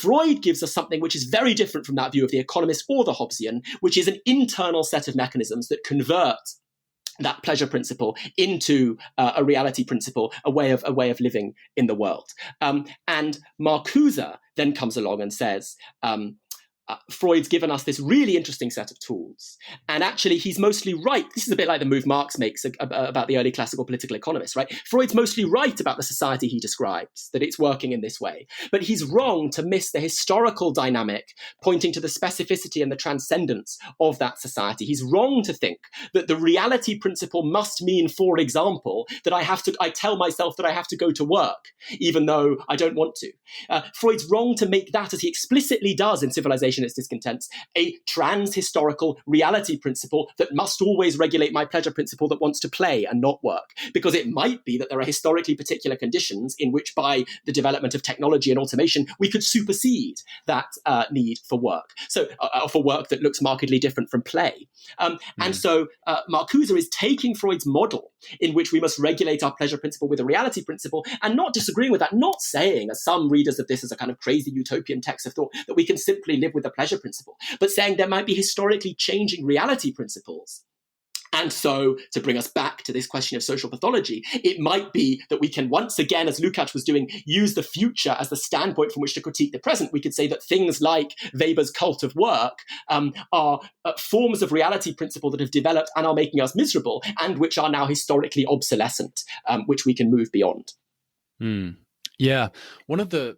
Freud gives us something which is very different from that view of the economist or the Hobbesian, which is an internal set of mechanisms that convert that pleasure principle into a reality principle, a way of living in the world. And Marcuse then comes along and says, Freud's given us this really interesting set of tools. And actually, he's mostly right. This is a bit like the move Marx makes about the early classical political economists, right? Freud's mostly right about the society he describes, that it's working in this way. But he's wrong to miss the historical dynamic pointing to the specificity and the transcendence of that society. He's wrong to think that the reality principle must mean, for example, that I tell myself that I have to go to work, even though I don't want to. Freud's wrong to make that, as he explicitly does in Civilization and Its Discontents, a trans-historical reality principle that must always regulate my pleasure principle that wants to play and not work. Because it might be that there are historically particular conditions in which, by the development of technology and automation, we could supersede that need for work. So, for work that looks markedly different from play. And so Marcuse is taking Freud's model in which we must regulate our pleasure principle with a reality principle, and not disagreeing with that, not saying, as some readers of this as a kind of crazy utopian text have thought, that we can simply live with the pleasure principle, but saying there might be historically changing reality principles. And so, to bring us back to this question of social pathology, it might be that we can once again, as Lukács was doing, use the future as the standpoint from which to critique the present. We could say that things like Weber's cult of work are forms of reality principle that have developed and are making us miserable, and which are now historically obsolescent, which we can move beyond. Yeah. One of the